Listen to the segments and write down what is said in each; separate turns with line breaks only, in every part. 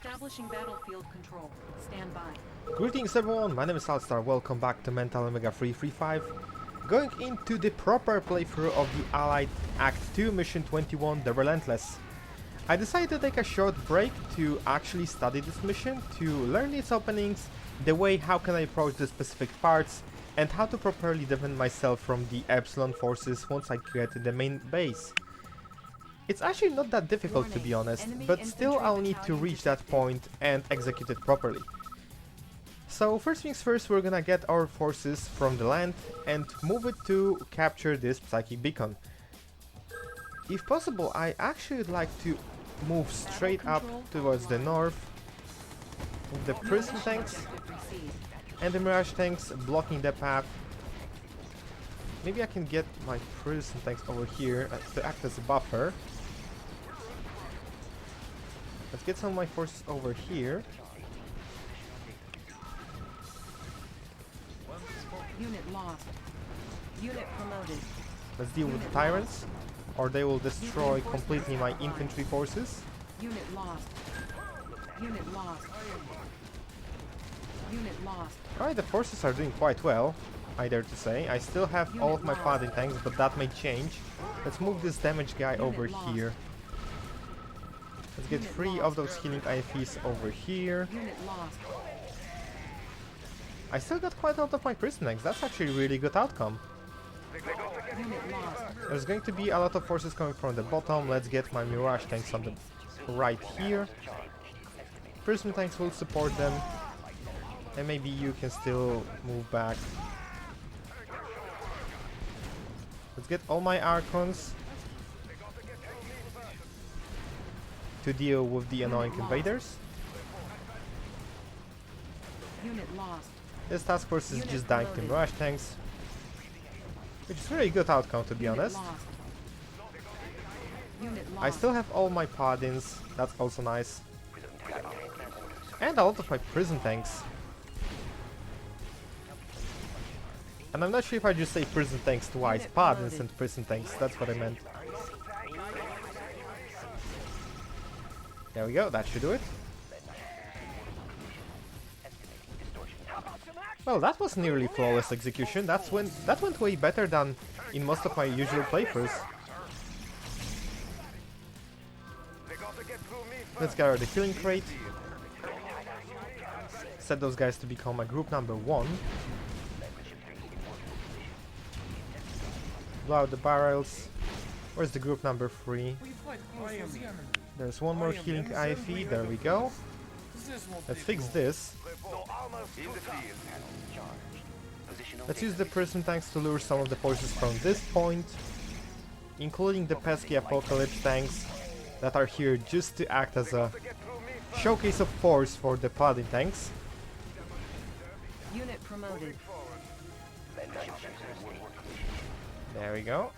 Establishing battlefield control. Stand by.
Greetings everyone, my name is Alstar, welcome back to Mental Omega 335. Going into the proper playthrough of the Allied Act 2 Mission 21, the Relentless. I decided to take a short break to actually study this mission, to learn its openings, the way how can I approach the specific parts, and how to properly defend myself from the Epsilon forces once I get to the main base. It's actually not that difficult to be honest, but still I'll need to reach that point and execute it properly. So first things first, we're gonna get our forces from the land and move it to capture this psychic beacon. If possible, I actually would like to move straight up towards the north with the prison tanks and the mirage tanks blocking the path. Maybe I can get my prison tanks over here to act as a buffer. Let's get some of my forces over here.
Unit lost. Unit promoted.
Let's deal with the tyrants, or they will destroy completely my infantry forces.
Unit lost. Unit lost. Unit lost.
Alright, the forces are doing quite well, I dare to say. I still have all of my paladin tanks, but that may change. Let's move this damage guy over here. Let's get 3 of those healing IFEs over here.
Unit lost.
I still got quite a lot of my prison tanks. That's actually a really good outcome.
Unit lost.
There's going to be a lot of forces coming from the bottom. Let's get my mirage tanks on the right here. Prism tanks will support them. And maybe you can still move back. Let's get all my Archons to deal with the annoying invaders.
Unit lost.
This task force is just dying to mirage tanks, which is a very good outcome to be honest. I still have all my paladins, that's also nice. And a lot of my prison tanks. And I'm not sure if I just say prison tanks twice, paladins and prison tanks, that's what I meant. There we go, that should do it. Well, that was nearly flawless execution. That went way better than in most of my usual playthroughs. Let's gather the healing crate. Set those guys to become my group number 1. Blow out the barrels. Where's the group number 3? There's one more healing IFE, there we go. Let's fix this. Let's use the prison tanks to lure some of the forces from this point, including the pesky apocalypse tanks that are here just to act as a showcase of force for the paladin tanks.
Unit promoted.
There we go.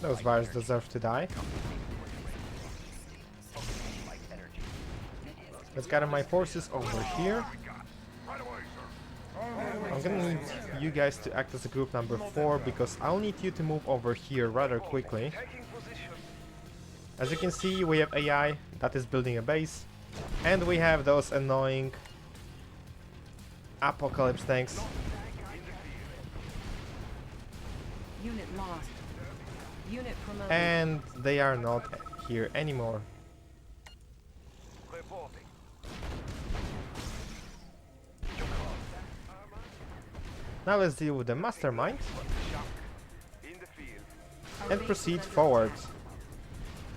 Those bars deserve to die. Let's gather my forces over here. I'm gonna need you guys to act as a group number 4 because I'll need you to move over here rather quickly. As you can see, we have AI that is building a base, and we have those annoying apocalypse tanks.
Unit lost. Unit promoted.
And they are not here anymore. Now let's deal with the mastermind and proceed forward.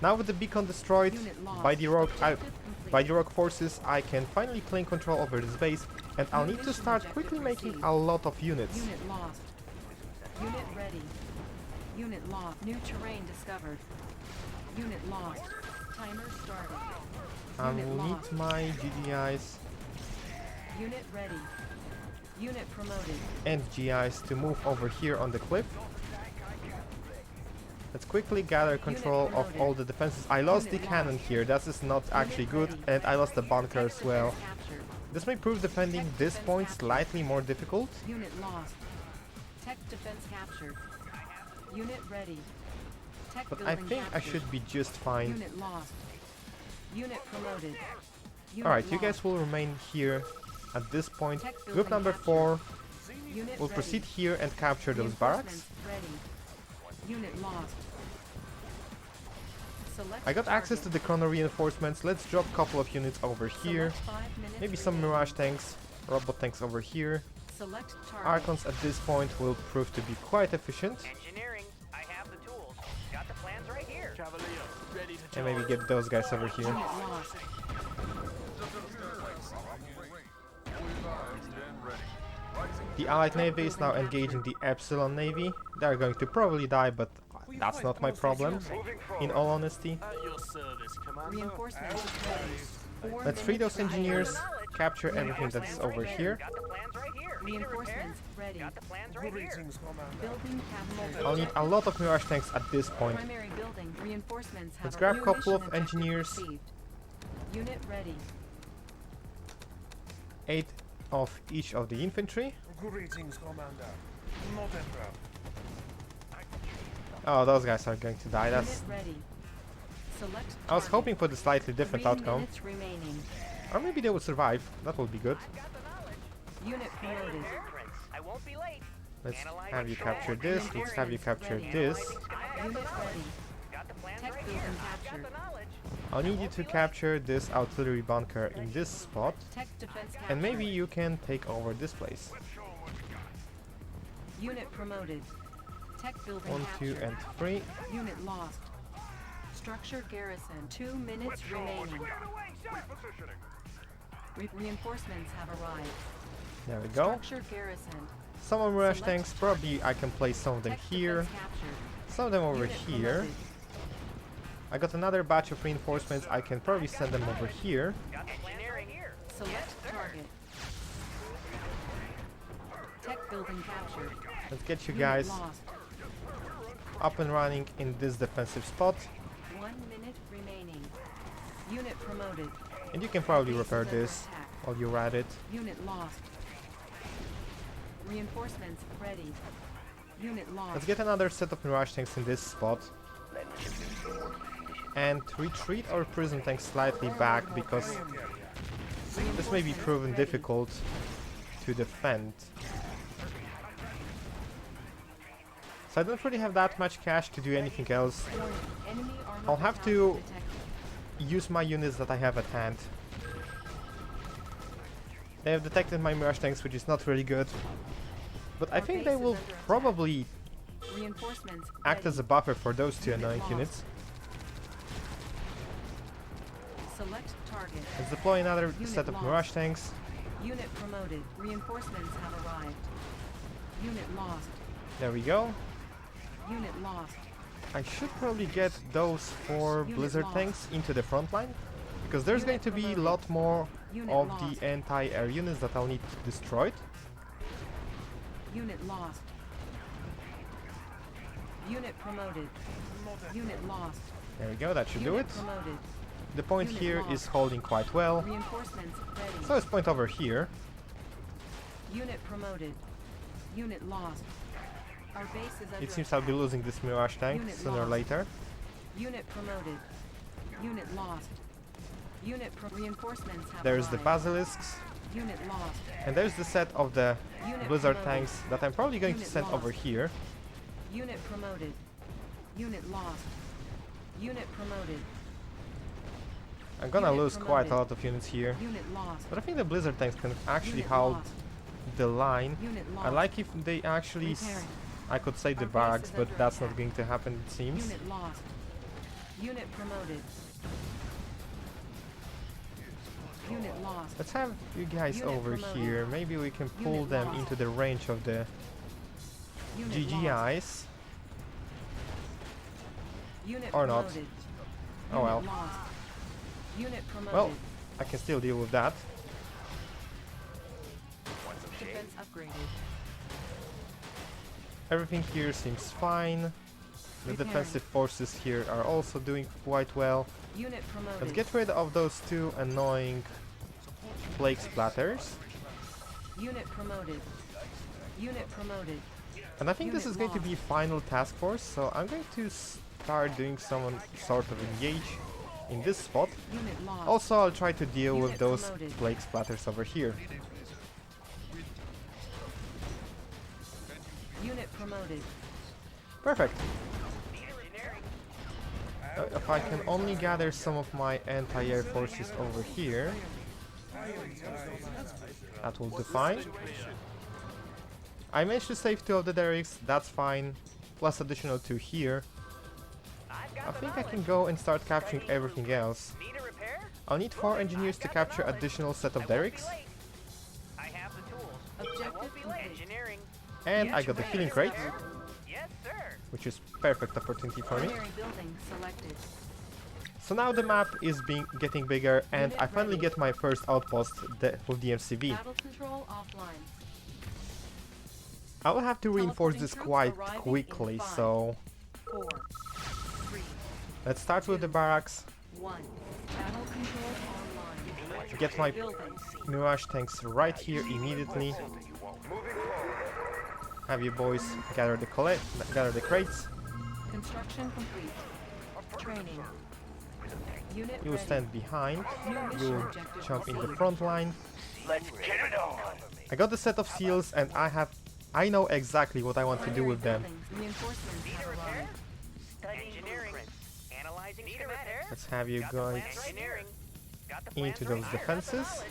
Now with the beacon destroyed by the rogue forces, I can finally claim control over this base, and I'll need to start quickly making a lot of units.
Unit lost. Unit ready. Unit lost. New terrain discovered. Unit lost. Timer started.
I will need my GDIs
Unit ready. Unit promoted.
and GIs to move over here on the cliff. Let's quickly gather control of all the defenses. I lost the cannon here, that is not actually good, and I lost the bunker as well. This may prove defending this point slightly more difficult.
Unit lost. Tech defense captured. Unit ready. Tech
but I
building
think I
captured.
should be just fine.
Unit lost. Unit promoted. Unit
Alright, you
lost.
guys will remain here at this point.
Tech
Group
building
number
captured.
4
Unit
will
ready.
proceed here and capture those barracks.
Reinforcements ready. Unit lost. Select
I got access to
target.
the chrono reinforcements. Let's drop a couple of units over here.
Select 5 minutes
Maybe some
remaining.
Mirage tanks, robot tanks over here.
Select target.
Archons at this point will prove to be quite efficient.
Engineering, I have the tools. Got the plans right here.
Cavalier, ready to
And maybe get those guys over here.
Unit lost.
The Allied Navy is now engaging the Epsilon Navy. They're going to probably die, but that's not my problem, in all honesty.
At your service, Commander.
Reinforcements ready. 4
Let's free
minutes
those engineers,
remaining.
capture everything that's over here.
Got the plans right here. Need a repair?
Reinforcements ready.
Got the plans right here.
Building captured.
I'll need a lot of Mirage tanks at this point.
Primary building. Reinforcements have
Let's grab a
new
couple of
mission objective
engineers.
received. Unit ready.
8 of each of the infantry.
Greetings, Commander. Not Emperor.
Oh, those guys are going to die. That's.
Unit ready. Select
I was
target.
hoping for the slightly different
3
outcome.
minutes remaining.
Or maybe they will survive. That would be good.
Got the knowledge.
Unit promoted.
Blueprints. I won't be late.
Let's
Analyzing
have you
schematic.
capture this. Let's have you capture this.
Unit ready.
Got the plans
Tech
right
building
here.
captured.
Got the knowledge.
I'll need you to capture this artillery bunker in this spot.
Tech defense captured.
And maybe you can take over this place.
Unit promoted. Tech building
1, 2,
captured.
and 3.
Unit lost. Structure garrison. 2 minutes remaining. Reinforcements have arrived.
There we go.
Structure garrison.
Some of Mirage
Select
tanks, probably I can place some of them
Tech
here.
defense captured.
Some of them over
Unit
here.
promoted.
I got another batch of reinforcements. I can probably send them over here.
Got the plans right here.
Select target. Tech building captured.
Let's get you
Unit
guys
lost.
up and running in this defensive spot.
1 minute remaining. Unit promoted.
And you can probably
Base
repair
is under
this
attack.
while you're at it.
Unit lost. Reinforcements ready. Unit lost.
Let's get another set of Mirage tanks in this spot. And retreat our prison tanks slightly back because this may be
Reinforcements
proven
ready.
difficult to defend. So I don't really have that much cash to do anything else.
Warning, enemy armor
I'll have
battalion
to
detected.
use my units that I have at hand. They have detected my Mirage tanks, which is not really good. But I
Our
think
base
they
is
will
under attack.
probably
Reinforcements
act
ready.
as a buffer for those two
Unit
annoying
lost.
units.
Select target.
Let's deploy another
Unit
set of
lost.
Mirage tanks.
Unit promoted. Reinforcements have arrived. Unit lost.
There we go.
Unit lost.
I should probably get those 4
Unit
Blizzard
lost.
tanks into the front line, because there's
Unit
going to be a
promoted.
lot more
Unit
of
lost.
the anti-air units that I'll need destroyed.
Unit lost. Unit promoted. Unit lost.
There we go, that should do
Unit
it.
promoted.
The point
Unit
here
lost.
is holding quite well.
Reinforcements ready.
So let's point over here.
Unit promoted. Unit lost. Our base is under
It seems I'll be
attack.
losing this Mirage tank
Unit
sooner or
lost.
later.
Unit promoted. Unit lost. Reinforcements have
There's the
arrived.
Basilisks.
Unit lost.
And there's the set of the
Unit
Blizzard
promoted.
tanks that I'm probably going to
Unit
send over
lost.
here.
Unit promoted. Unit lost. Unit promoted.
I'm gonna
Unit
lose quite a
promoted.
lot of units here.
Unit lost.
But I think the Blizzard tanks can actually
Unit
hold
lost.
the line.
Unit lost.
I like if they actually
Repairing.
I could save the
Our base
barracks,
is
but
under
that's not
attack.
going to happen, it seems.
Unit lost. Unit promoted. Unit lost.
Let's have you guys
Unit
over
promoted.
here. Maybe we can pull
Unit
them
lost.
into the range of the
Unit lost.
GGIs.
Unit
Or not.
promoted.
Oh
Unit
well.
lost. Unit promoted.
Well, I can still deal with that.
Defense upgraded.
Everything here seems fine. The
Repairing.
defensive forces here are also doing quite well.
Unit promoted.
Let's get rid of those 2 annoying plague splatters.
Unit promoted. Unit promoted.
And I think this
Unit
is going to
lost.
be final task force, so I'm going to start doing some sort of engage in this spot.
Unit lost.
Also, I'll try to deal with
Unit
those
promoted.
plague splatters over here.
Unit promoted.
Perfect. If I can only gather some of my anti-air forces over here, that will do fine. I managed to save 2 of the derricks, that's fine. Plus additional 2 here. I think I can go and start capturing everything else.
Need a repair?
I'll need 4 engineers to capture additional set of derricks.
I have the tools.
Objective
Won't be late.
complete.
Engineering.
And I got the healing crate,
Yes, sir.
which is perfect opportunity for me.
Primary building selected.
So now the map is getting bigger, and I finally get my first outpost with the MCV.
Battle control offline.
I will have to reinforce
Teleporting
this
troops
quite
arriving in
quickly,
5,
so
4, 3,
let's start with the barracks.
1. Battle control online.
Get my
Building.
Mirage tanks right here immediately. Have you boys gather the crates.
Construction complete. Training. Unit
You
ready.
stand behind.
New mission
You
objective
jump in the
received.
front line.
Let's get it on.
I got the set of seals, and I know exactly what I want to do with them.
Buildings. Reinforcements have arrived.
Engineering. Analyzing schematics.
Let's have you
Got the plans
guys
right here. Got the plans
into
right
those
here.
defenses.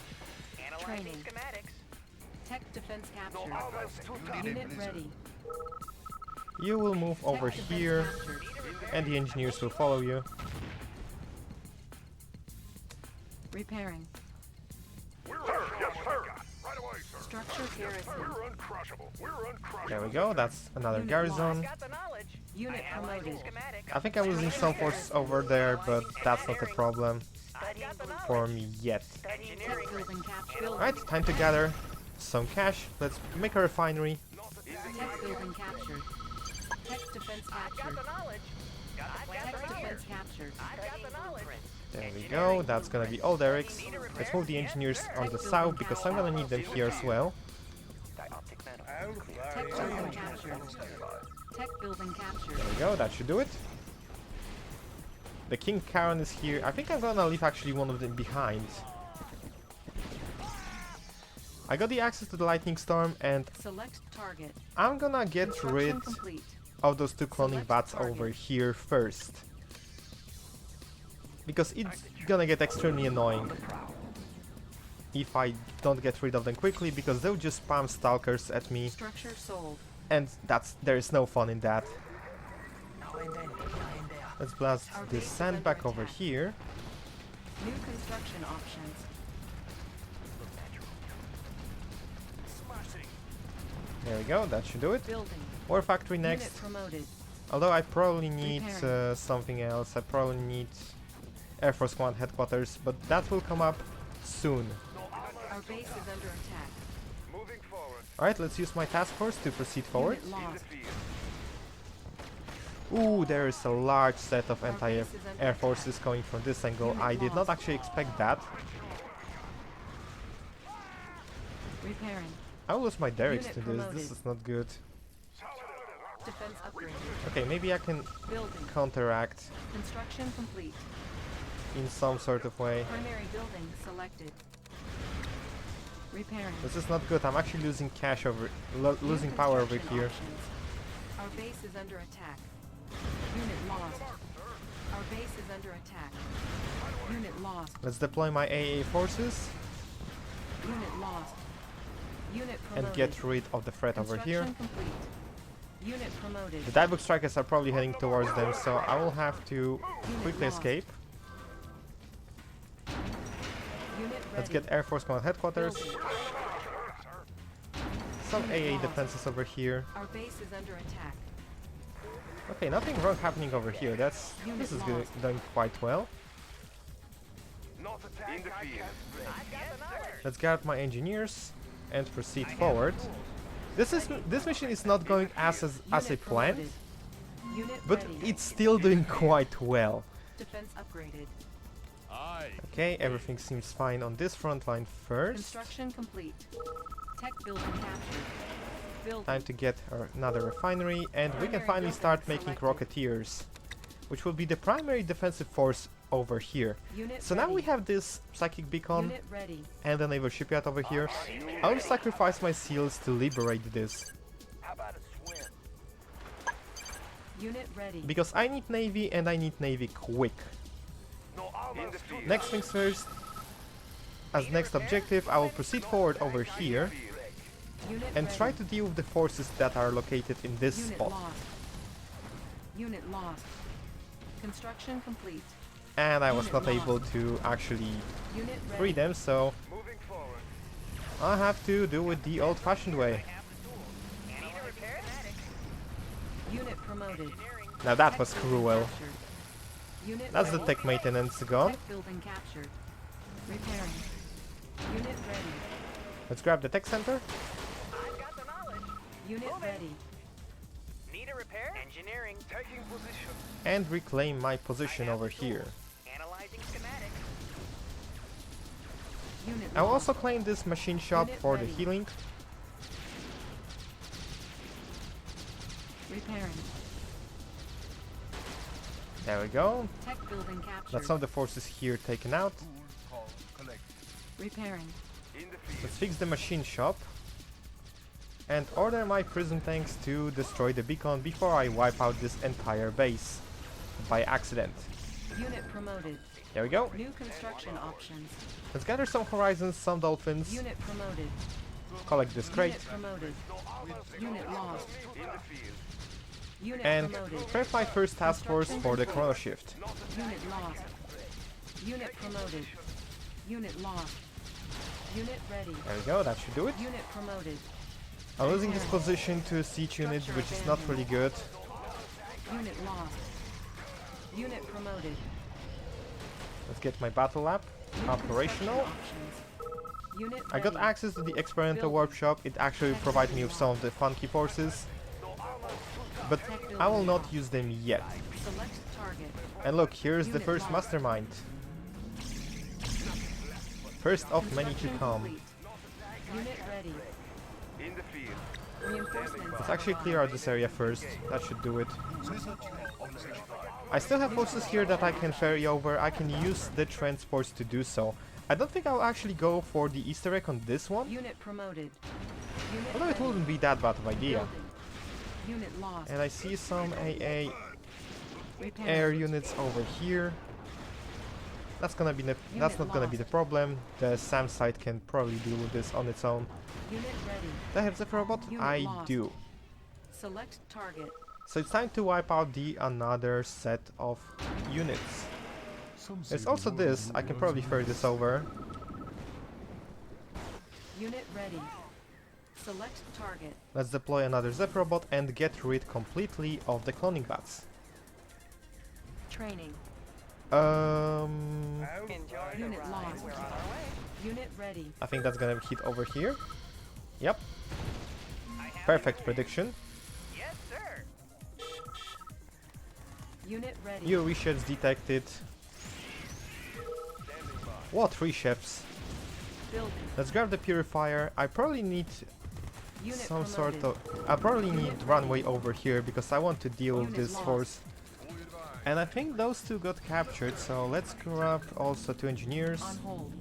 Analyzing
Training.
schematics.
Tech defense captured. Unit ready.
You will move over
Tech defense
here,
captured.
and the engineers will follow you.
Repairing. Structure garrison.
There we go, that's another
Unit
garrison.
Got the knowledge.
Unit promoted.
I think I'm losing some forces over there, but that's not a problem
I got the knowledge.
for me yet.
Tech building captured.
Alright, time to gather some cash. Let's make a refinery.
Tech building captured. Tech defense
Got
captured.
the knowledge. Got the plans
Tech
right here.
defense captured.
I've got the knowledge.
There we go, that's gonna be all derricks. Let's move the engineers on the south, because I'm gonna need them here as well.
Tech building captured. Tech building captured.
There we go, that should do it. The King Karen is here. I think I'm gonna leave actually one of them behind. I got the access to the lightning storm, and
Select target.
I'm gonna get
Construction
rid
complete.
of those 2 cloning
Select
bats
target.
over here first. Because it's gonna get extremely annoying if I don't get rid of them quickly, because they'll just spam stalkers at me,
Structure sold.
and there is no fun in that. Let's blast
Our
this
base is
sand
under
back over
attack.
here.
New construction options.
There we go, that should do it.
Building.
War factory
Unit
next.
promoted.
Although I probably need
Repairing.
something else. I probably need Air Force Command headquarters, but that will come up soon.
Our base is under attack.
Alright, let's use my task force to proceed forward.
Unit lost.
Ooh, there is a large set of
Our
anti-air
base is under
air forces
attack.
coming from this angle.
Unit
I did not
lost.
actually expect that.
Repairing.
I will lose my derricks
Unit
to this. This
promoted.
is not good.
Defense upgraded.
Okay, maybe I can
Building.
counteract
Construction complete.
in some sort of way.
Primary building selected. Repairing.
This is not good. I'm actually losing cash over, losing
New
power over
construction
here.
options. Our base is under attack. Unit lost. Our base is under attack. Unit lost.
Let's deploy my AA forces
Unit lost. Unit promoted.
and get rid of the threat over here.
Construction complete. Unit promoted.
The diebook strikers are probably heading towards them, so I will have to quickly
lost.
escape.
Unit
Let's
ready.
get Air Force Command headquarters.
Building.
Some AA
lost.
defenses over here.
Our base is under attack.
Okay, nothing wrong happening over here. This is
lost.
going quite well.
I've got the knowledge.
Let's get my engineers and proceed forward. This mission is not going as I
Unit
planned,
promoted. Unit
but
ready.
it's still doing quite well.
Defense upgraded.
Okay, everything seems fine on this front line first.
Construction complete. Tech building captured. Building.
Time to get another refinery, and we can finally start making rocketeers. which will be the primary defensive force over here.
Unit
So now we
ready.
have this psychic beacon
Unit ready.
and the naval shipyard over here. I'll sacrifice my seals to liberate this,
How about a swim?
Unit ready.
because I need navy and I need navy quick.
No armor.
Next things first, as next objective I will proceed forward over here
Unit
and
ready.
try to deal with the forces that are located in this
Unit
spot.
lost. Unit lost. Construction complete.
And I was
Unit
not
lost.
able to actually
Unit ready.
free them, so
Moving forward.
I have to do it the old-fashioned way.
Need a repair?
Unit promoted.
Now that
Tech
was
building
cruel.
captured. Unit
That's the
ready.
tech maintenance gone.
Tech building captured. Repairing. Unit ready.
Let's grab the tech center.
I've got the knowledge.
Unit ready.
Need a repair? Engineering.
Taking position.
And reclaim my position over here.
Analyzing schematics.
Unit
I will
lost.
also claim this machine shop
Unit
for the
ready.
healing.
Repairing.
There we go.
Tech building captured.
That's some of the forces here taken out.
Cool. Call. Collect.
Repairing.
In the field.
Let's fix the machine shop. And order my prison tanks to destroy the beacon before I wipe out this entire base. By accident.
Unit promoted.
There we go.
New construction options.
Let's gather some horizons, some dolphins.
Unit promoted.
Collect this crate.
Unit promoted. Unit lost.
In the field.
Unit
And
promoted.
prep my first task force for the chrono shift.
Unit lost. Unit promoted. Unit lost. Unit ready.
There we go, that should do it.
Unit promoted.
I'm losing this position to a siege unit, which is not really good.
Unit lost. Unit promoted.
Let's get my battle lab
New
operational.
construction options. Unit
I got
ready.
access to the experimental workshop. It actually provides me with some of the funky forces, but I will not use them yet.
Select target.
And look, here's the
Unit
first
lost.
mastermind. First of many to
Construction
come.
complete. Unit ready.
In the field.
Reinforcements.
Let's actually clear out this area first. That should do it.
Research organization.
I still have forces here that I can ferry over. I can use the transports to do so. I don't think I'll actually go for the Easter egg on this one,
Unit promoted. Unit
although it
ready.
wouldn't be that bad of an idea.
Building. Unit lost.
And I see some AA
Repair.
air units over here. That's gonna be that's not gonna be the problem. The SAM site can probably deal with this on its own.
Unit ready.
Do I have the robot?
Unit
I
lost.
do.
Select target.
So it's time to wipe out the another set of units. There's also this. I can probably ferry this over.
Unit ready. Select target.
Let's deploy another Zep robot and get rid completely of the cloning bats.
Training.
Enjoy the
Unit
ride.
lost.
We're on our way.
Unit ready.
I think that's gonna hit over here. Yep,
I have
perfect prediction.
Yes, sir.
Unit ready.
New reshifts detected. What reshifts?
Building.
Let's grab the purifier. I probably need
Unit
some
promoted.
sort of... I probably need runway over here because I want to deal with
Unit
this
lost.
force. And I think those two got captured, so let's grab also 2 engineers
On hold.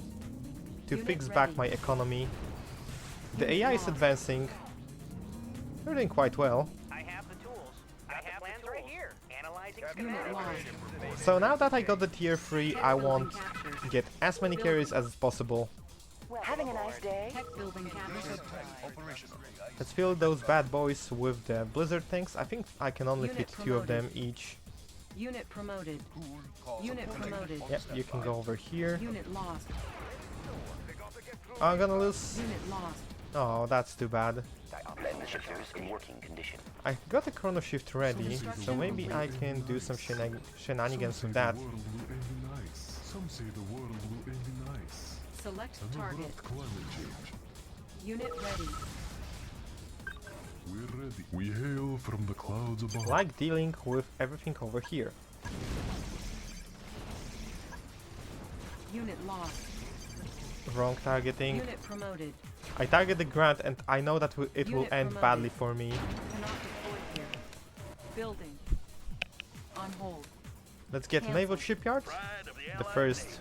to
Unit
fix
ready.
back my economy. The
Unit
AI is
lost.
advancing. They're doing quite well.
I have the tools. I have plans right here. Analyzing
Unit
schematics.
lost.
So now that I got the tier 3,
Tech
I
building
want
captured.
to get as many carriers as possible.
Having a nice day.
Tech building captured.
Operational.
Let's fill those bad boys with the blizzard tanks. I think I can only
Unit
fit 2 of them
promoted.
each.
Unit promoted.
Cool. Call.
Unit promoted.
Yep, you can go over here.
Unit lost.
I'm gonna lose.
Unit lost.
Oh, that's too bad.
Land shifters in working condition.
I got a chrono shift ready, so maybe I can do some shenanigans with that.
Some say the world will end nice.
Select
And
target.
abrupt climate change.
Unit ready.
We're ready. We hail from the clouds above.
Like dealing with everything over here.
Unit lost.
Wrong targeting.
Unit promoted.
I target the Grant and I know that it will
Unit
end
promoted.
badly for me.
Cannot deploy here. Building. On hold.
Let's get
Cancel.
naval shipyard. The first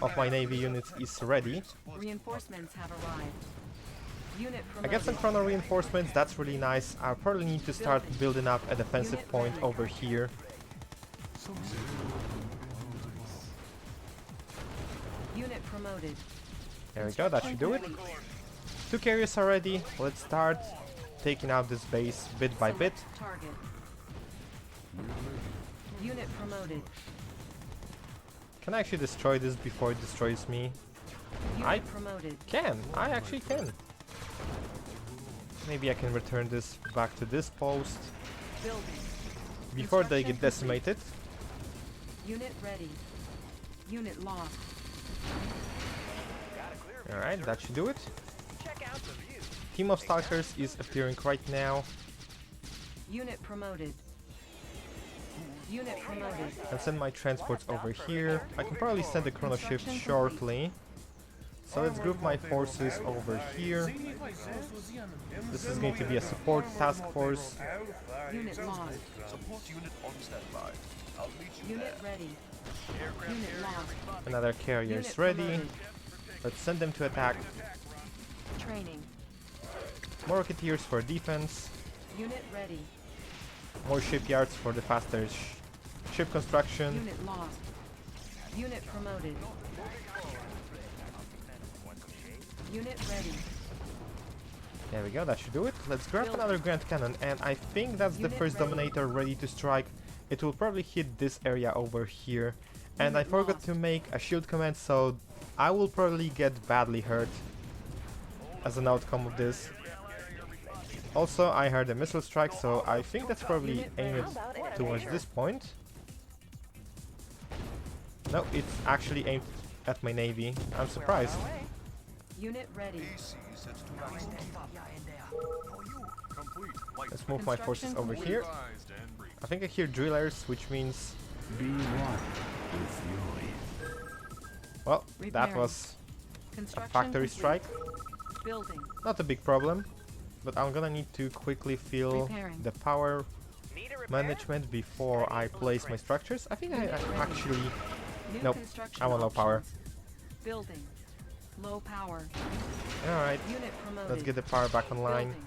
of my navy units is ready.
Reinforcements have arrived. Unit
I
promoted.
get some chrono reinforcements, that's really nice. I probably need to start building up a defensive
Unit
point
ready.
over here.
Some say the world will end in ice.
Unit promoted.
There we go, that should do it. 2 carriers are ready. Let's start taking out this base bit by bit.
Select target. Unit promoted.
Can I actually destroy this before it destroys me?
Unit
I
promoted.
I actually can. Maybe I can return this back to this post
Building.
before they
Construction
get decimated.
Unit ready. Unit lost.
Alright, that should do it.
Check out the view.
Team of Stalkers is appearing right now.
Unit promoted. Unit promoted.
I'll send my transports over here. I can probably send the chrono shift
Construction
shortly. So let's group my forces over here. This is going to be a support task force.
Unit lost.
Support unit on standby. I'll meet you
Unit
there.
ready. Unit lost.
Another carrier is
Unit
ready.
promoted.
Let's send them to attack.
Training.
More rocketeers for defense.
Unit ready.
More shipyards for the faster ship construction.
Unit lost. Unit promoted. Unit ready.
There we go, that should do it. Let's grab
Build.
another Grand Cannon, and I think that's the
Unit
first
ready.
Dominator ready to strike. It will probably hit this area over here. And I
Unit
forgot
lost.
to make a shield command, so I will probably get badly hurt as an outcome of this. Also, I heard a missile strike, so I think that's probably
Unit ready.
aimed towards this point. No, it's actually aimed at my navy. I'm surprised.
Unit ready.
AC set to max.
Complete.
Let's move my forces
Construction
over
complete.
here.
Advised and briefed.
I think I hear drillers, which means,
Be one with fury.
well, that
Repairing.
was a
Construction
factory
complete.
strike.
Building.
Not a big problem, but I'm gonna need to quickly fill
Repairing.
the power
Need a repair?
management before I place my structures. I think I
Unit ready.
actually...
New
Nope,
construction
I want low power.
options. Building. Low power.
Alright,
Unit promoted.
let's get the power back online.
Building.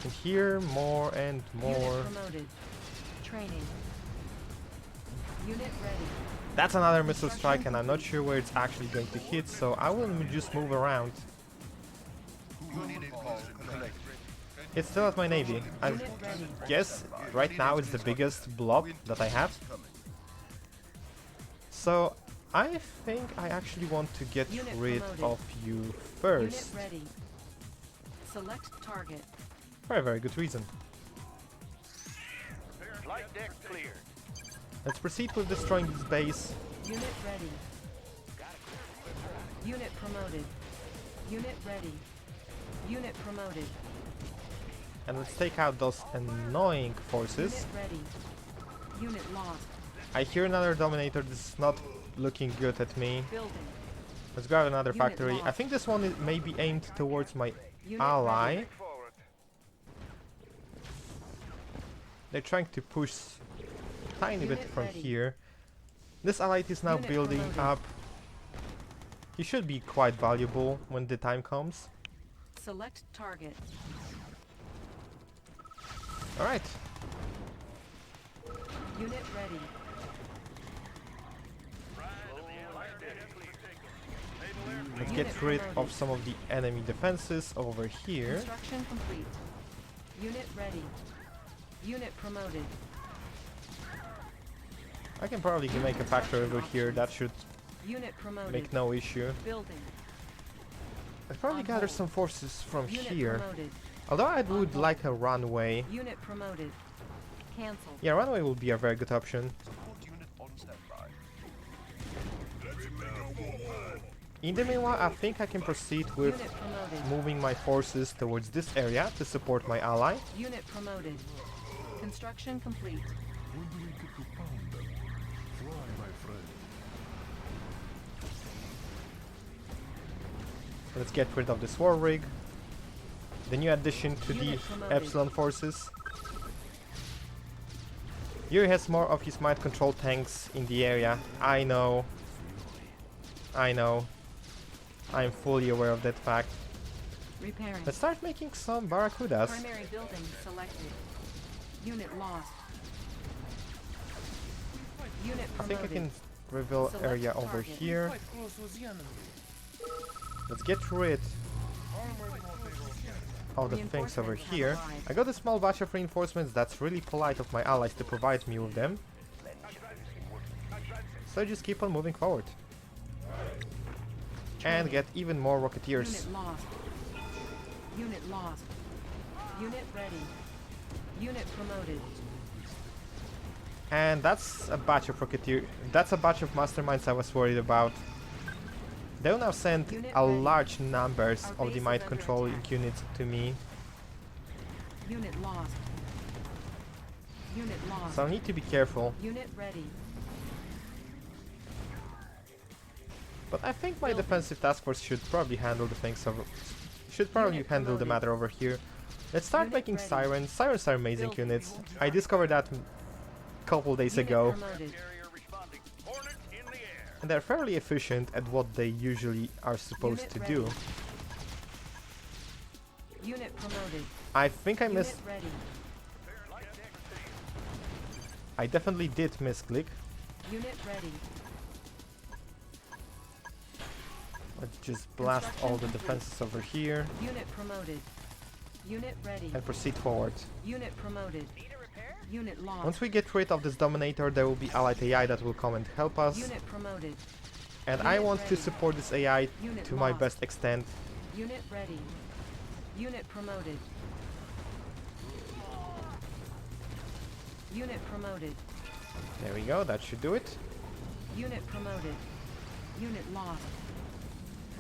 And here, more and more.
Unit promoted. Training. Unit ready.
That's another missile strike, and I'm not sure where it's actually going to hit, so I will just move around.
Unit call collected.
It's still at my navy. I
Unit ready.
guess right now it's the biggest blob that I have. So I think I actually want to get
Unit
rid
promoted.
of you
Unit
first.
ready. Select target.
For a very good reason.
Flight deck cleared.
Let's proceed with destroying this base.
Unit ready. Unit promoted. Unit ready. Unit promoted.
And let's take out those annoying forces.
Unit ready. Unit lost.
I hear another Dominator. This is not looking good at me.
Building.
Let's grab another
Unit
factory. I
lost.
think this one is maybe aimed towards my
Unit
ally.
ready.
Forward.
They're trying to push tiny bit
Unit
from
ready.
here. This ally is now
Unit
building
promoted.
up. He should be quite valuable when the time comes.
Select target.
Alright,
Unit ready.
let's
Unit
get rid
promoted.
of some of the enemy defenses over here.
Construction complete. Unit ready. Unit promoted.
I can probably make a factory over here, that should
Unit promoted.
make no issue.
Building.
I'll probably
On
gather
hold.
some forces from
Unit
here.
promoted.
Although I
On
would
hold.
like a runway.
Unit promoted. Cancel.
Yeah, runway will be a very good option.
Support unit on standby.
In the meanwhile, I think I can proceed with
Unit promoted.
moving my forces towards this area to support my ally.
Unit promoted. Construction complete.
When do we get to pound them? Fly, my friend.
Let's get rid of this war rig. The new addition to the
Unit promoted.
Epsilon forces. Yuri has more of his mind control tanks in the area. I know. I know. I'm fully aware of that fact.
Repairing.
Let's start making some barracudas.
Primary building selected. Unit lost. Unit
I think I
promoted.
can reveal
Select
area over
target.
here. Let's get rid of the things over
Reinforcements have
here.
arrived.
I got a small batch of reinforcements. That's really polite of my allies to provide me with them. So just keep on moving forward. And get even more rocketeers.
Unit lost. Unit lost. Unit ready. Unit promoted.
And that's a batch of rocketeer. That's a batch of masterminds I was worried about. They'll now send
Unit
a
ready.
large numbers
Our
of
base
the
is
might
under
controlling
attack.
units to me.
Unit lost. Unit lost.
So I need to be careful.
Unit ready.
But I think my
Building.
defensive task force should probably handle the things over. Should probably
Unit
handle the
promoted.
matter over here. Let's start
Unit
making
ready.
sirens. Sirens are amazing
Building.
units. I discovered that a couple days
Unit
ago.
promoted.
Carrier responding. Hornet in the air.
And they're fairly efficient at what they usually are supposed
Unit
to
ready.
do.
Unit promoted.
I think I
Unit
missed.
ready.
I definitely did misclick.
Unit ready.
Let's just blast all the defenses over here
Unit promoted. Unit ready.
and proceed forward.
Unit promoted.
Need a repair?
Unit lost.
Once we get rid of this Dominator, there will be allied AI that will come and help us.
Unit promoted.
And I
unit
want to
ready.
support this AI
Unit
to my
lost.
best extent.
Unit ready. Unit promoted. Unit promoted.
There we go, that should do it.
Unit promoted. Unit lost.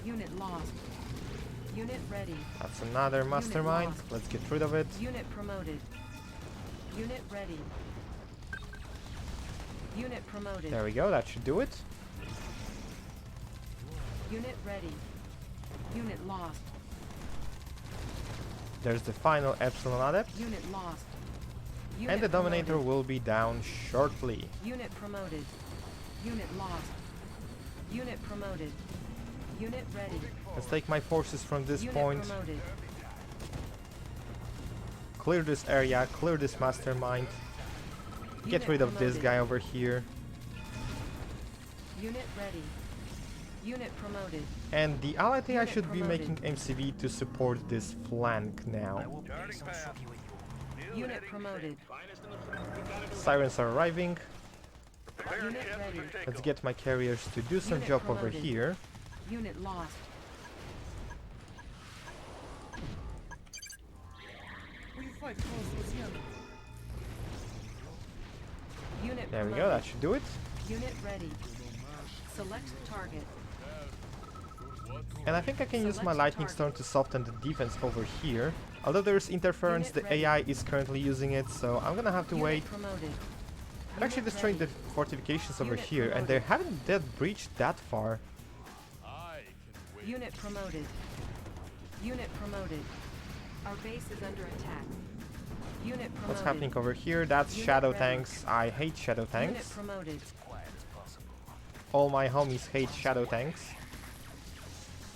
Unit lost. Unit ready.
That's another mastermind.
lost.
Let's get rid of it.
Unit promoted. Unit ready. Unit promoted.
There we go, that should do it.
Unit ready. Unit lost.
There's the final Epsilon Adept.
Unit lost. Unit
And the Dominator
promoted.
will be down shortly.
Unit promoted. Unit lost. Unit promoted. Unit ready.
Let's take my forces from this
Unit
point.
promoted.
Clear this area, clear this mastermind. Get
Unit
rid of this
promoted.
guy over here.
Unit ready. Unit promoted.
And the allied AI
Unit
should be
promoted.
making MCV to support this flank now.
Unit promoted.
Sirens are arriving.
Unit ready.
Let's get my carriers to do some
Unit
job over
promoted.
here.
Unit lost. Unit
There we
promoted.
go, that should do it.
Unit ready. Select target.
And I think I can use my
Select
lightning
target.
storm to soften the defense over here. Although there's interference,
Unit
the
ready.
AI is currently using it, so I'm gonna have to
Unit
wait.
promoted.
I'm actually
Unit
destroying the
ready.
fortifications over
Unit
here, and they haven't yet breached that far.
Unit promoted. Unit promoted. Our base is under attack. Unit promoted.
What's happening over here? That's
Unit
shadow
ready.
tanks. I hate shadow
Unit
tanks.
promoted.
All my homies hate shadow tanks.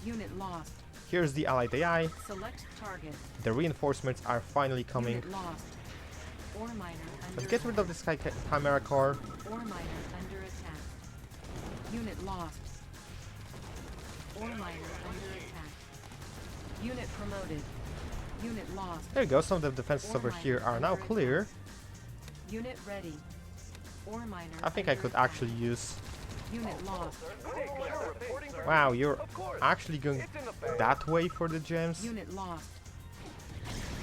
Unit lost.
Here's the allied AI.
Select target.
The reinforcements are finally coming.
Unit lost. Ore miner under
Let's get rid of this Chimera Core.
Ore miner under attack. Unit lost. Ore miner under attack. Unit promoted. Unit lost.
There you go, some of the defenses
Ore
over
miner
here are now
under
clear.
attack. Unit ready. Ore miner.
I think I
under
could
attack.
actually use...
Unit lost.
Wow, you're actually going that way for the gems?
Unit lost.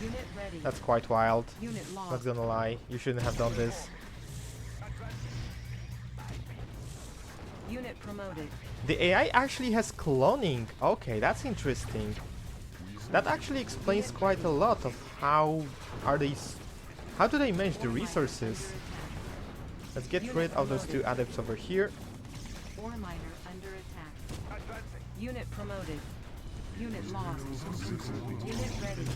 Unit ready.
That's quite wild.
Unit
Not
lost.
gonna lie, you shouldn't have done this.
Unit promoted.
The AI actually has cloning. Okay, that's interesting. That actually explains quite a lot of how how do they manage the resources. Let's get rid of those two adepts over here.
Ore miner under attack. Unit promoted. Unit lost. Unit ready.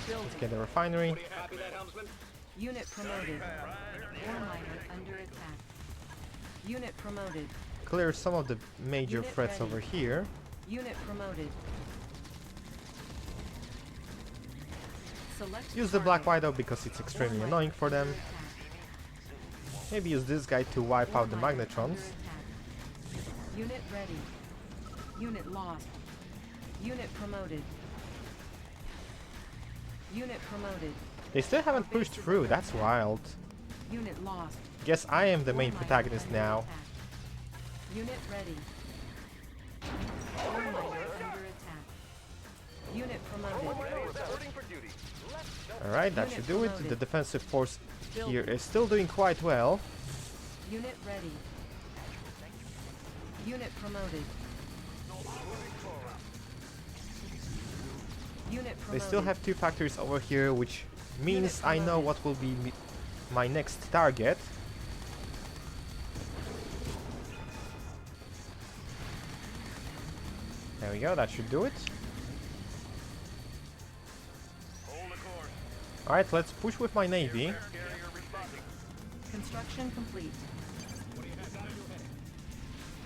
Let's get the refinery.
Unit promoted. Ore miner under attack. Unit promoted.
Clear some of the major
Unit
threats
ready.
over here.
Unit promoted. Select
Use the Black
target.
Widow because it's extremely
Ore miner
annoying for them.
under attack.
Maybe use this guy to wipe
Ore
out the
miner
magnetrons.
under attack. Unit ready. Unit lost. Unit promoted. Unit promoted.
They still haven't pushed through, that's wild.
Unit lost.
Guess I am the
Ore
main
miner
protagonist
under
now.
attack. Unit ready. Ore miner under attack. Unit promoted.
Alright, that
Unit
should do it.
promoted.
The defensive force here
Building.
is still doing quite well.
Unit ready. Unit promoted. Unit promoted.
They still have 2 factories over here, which means I know
promoted.
what will be my next target. There we go, that should do it. Alright, let's push with my navy.
Construction complete.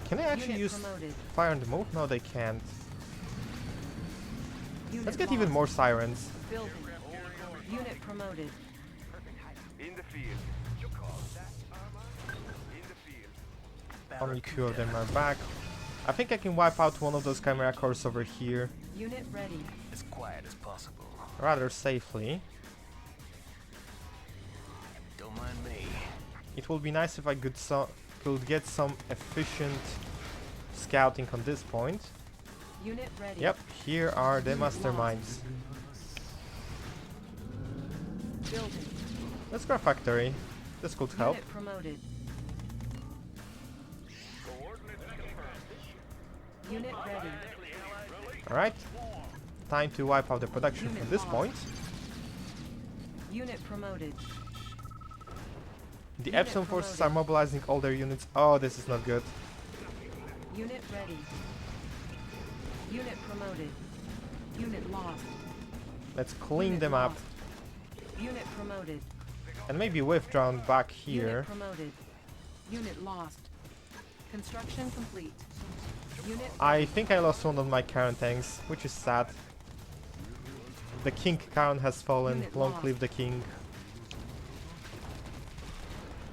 Can I actually
Unit
use
promoted.
fire on the move? No, they can't.
Unit
Let's get even
lost.
more sirens.
Building. Unit promoted.
In the field.
Only 2 of them are back. I think I can wipe out one of those chimera cores over here
Unit ready.
As quiet as possible.
rather safely.
Don't mind me.
It would be nice if I could get some efficient scouting on this point.
Unit ready.
Yep, here are the masterminds.
Building.
Let's go factory. This could help.
Unit promoted. Unit ready.
Alright. Time to wipe out the production
Unit
from this
lost.
point.
Unit promoted.
The
Unit
Epsilon forces
promoted.
are mobilizing all their units. Oh, this is not good.
Unit ready. Unit promoted. Unit lost.
Let's clean
Unit
them up
lost. Unit promoted.
and maybe withdrawn back here.
Unit promoted. Unit lost. Construction complete. Unit
I think I lost one of my current tanks, which is sad. The king count has fallen.
Unit
Long
lost.
live the king.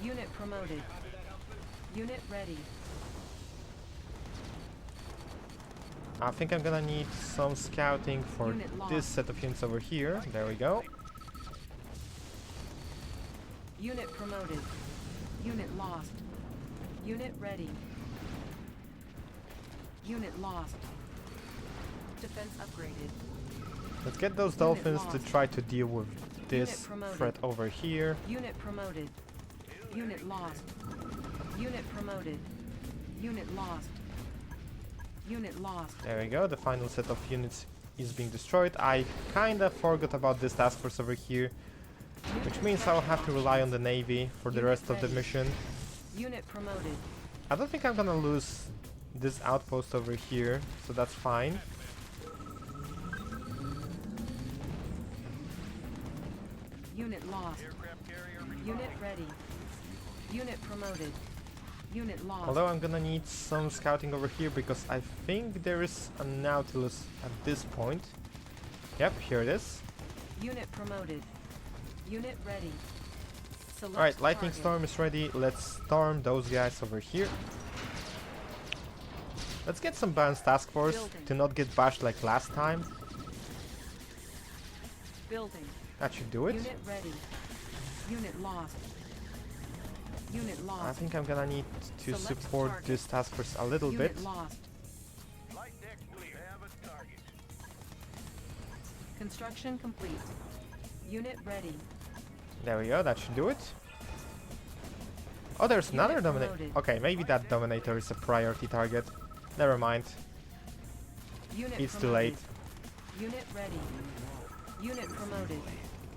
Unit promoted. Unit ready.
I think I'm gonna need some scouting for
Unit lost.
this set of units over here. There we go.
Unit promoted. Unit lost. Unit ready. Unit lost. Defense upgraded.
Let's get those
Unit
dolphins to
lost.
try to deal with this
promoted.
threat over here.
Unit promoted. Unit lost. Unit promoted. Unit lost. Unit lost.
There we go. The final set of units is being destroyed. I kinda forgot about this task force over here, which means I'll have to rely on the navy for the
Unit
rest of the
ready.
mission.
Unit promoted.
I don't think I'm gonna lose this outpost over here, so that's fine.
Unit lost. Unit ready. Unit promoted. Unit lost.
Although I'm gonna need some scouting over here because I think there is a Nautilus at this point. Yep, here it is.
Unit promoted. Unit ready. Select
Alright, Lightning
target.
Storm is ready. Let's storm those guys over here. Let's get some balanced task force
Building.
to not get bashed like last time.
Building.
That should do it.
Unit ready. Unit lost. Unit lost.
I think I'm gonna need to
Select
support
target.
this task force a little
Unit
bit.
lost. Construction complete. Unit ready.
There we go, that should do it. Oh, there's another
Unit
Dominator.
promoted.
Okay, maybe that Dominator is a priority target. Never mind.
Unit
It's too
promoted.
late.
Unit ready. Unit promoted.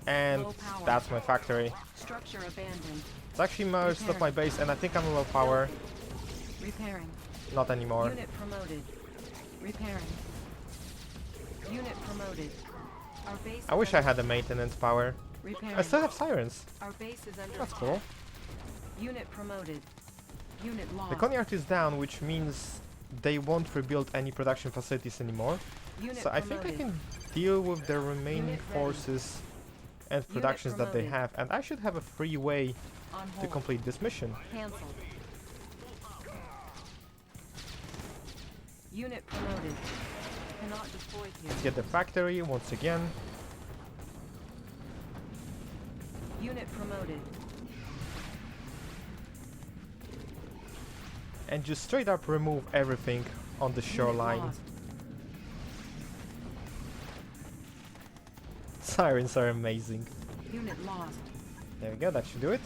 And
Low power.
that's my factory.
Structure abandoned.
It's actually most of my base, and I think I'm low power.
Repairing.
Not anymore.
Unit promoted. Repairing. Unit promoted. Our base
I
is
wish I
under
had a maintenance power.
repairing.
I still have sirens.
Our base is under
That's
attack.
cool.
Unit promoted. Unit lost.
The Coneyard is down, which means they won't rebuild any production facilities anymore.
Unit
So I think I
promoted.
can deal with the remaining
Unit ready.
forces and productions that they
promoted.
have, and I should have a free way
On
to
hold.
complete this mission.
Cancelled. Unit promoted. Cannot deploy here.
Let's get the factory once again.
Unit promoted.
And just straight up remove everything on the
Unit
shoreline.
lost.
Sirens are amazing.
Unit lost.
There we go, that should do it.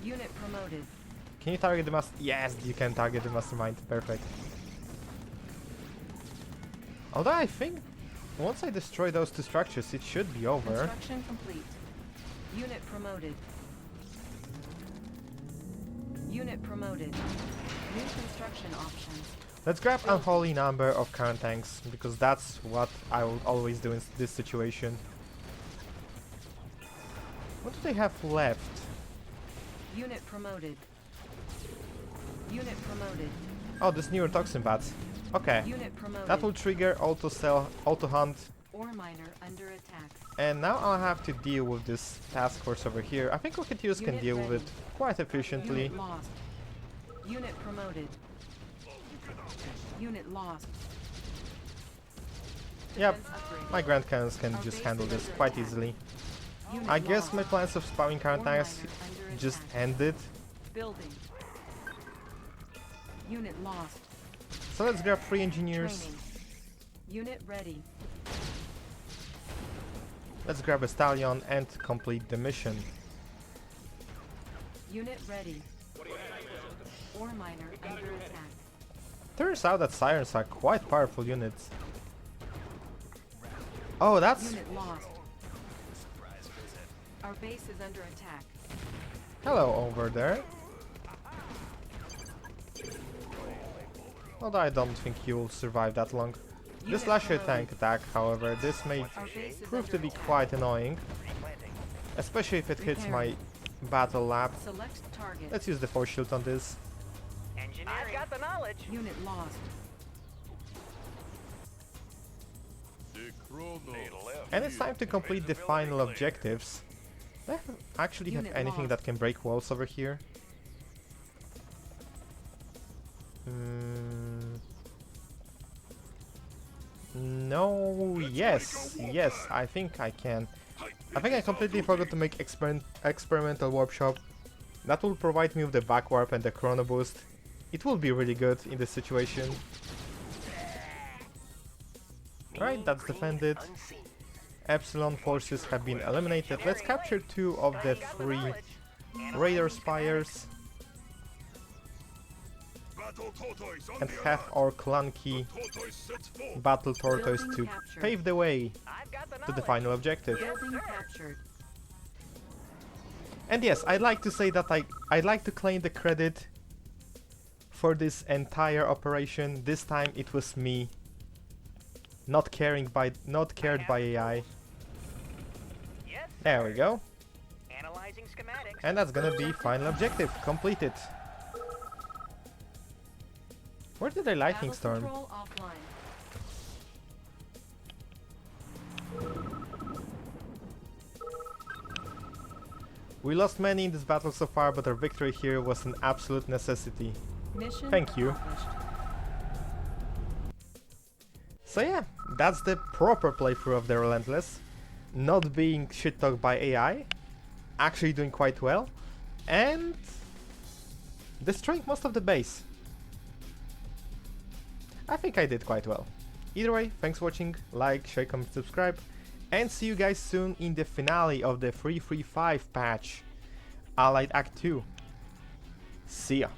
Unit promoted.
Can you target the master? Yes, you can target the mastermind. Perfect. Although I think once I destroy those two structures, it should be over.
Construction complete. Unit promoted. Unit promoted. New construction options.
Let's grab unholy number of current tanks, because that's what I will always do in this situation. What do they have left?
Unit promoted. Unit promoted.
Oh, this newer toxin bats. Okay.
Unit promoted.
That will trigger auto sell, auto hunt,
Ore miner under attack.
and now I'll have to deal with this task force over here. I think Rocketeers can
Unit
deal with
ready.
it quite efficiently.
Unit lost. Unit promoted. Unit lost.
Yep,
Defense upgraded.
my Grand Cannons can
Our
just
base
handle
is
this
under
quite
attack.
easily.
Unit
I guess
lost.
my plans of spawning current
Ore
tanks
miner under
just
attack.
ended.
Building. Unit lost.
So let's grab 3 engineers.
Training. Unit ready.
Let's grab a stallion and complete the mission.
Unit ready. Ore miner under attack.
Turns out that sirens are quite powerful units. Oh, that's...
Unit lost. Our base is under attack.
Hello over there. Although I don't think you will survive that long. This
Unit
lasher
promoted.
tank attack, however, this may
Our base is
prove
under
to be
attack.
quite annoying. Especially if it hits my
Repairing.
battle lab.
Select target.
Let's use the force shield on this.
Engineering. I've got the knowledge.
Unit lost.
And it's time to complete the final objectives. Do I actually have
Unit
anything
lost.
that can break walls over here? No, yes, I think I can. I think I completely forgot to make experimental warp shop. That will provide me with the back warp and the chrono boost. It will be really good in this situation. Right, that's defended. Epsilon forces have been eliminated. Let's capture 2 of the 3 radar spires and have our clunky battle tortoise to pave the way
I've got the
to the
knowledge.
final objective.
Building captured.
And yes, I'd like to say that I'd like to claim the credit for this entire operation. This time it was me, not cared by AI.
Yes.
There we go.
Analyzing schematics.
And that's gonna be final objective completed. Where did I lightning
Battle
storm?
control offline.
We lost many in this battle so far, but our victory here was an absolute necessity.
Mission
Thank you.
accomplished.
So yeah, that's the proper playthrough of the Relentless. Not being shit-talked by AI, actually doing quite well, and destroying most of the base. I think I did quite well. Either way, thanks for watching, like, share, comment, subscribe, and see you guys soon in the finale of the 335 patch, Allied Act 2. See ya!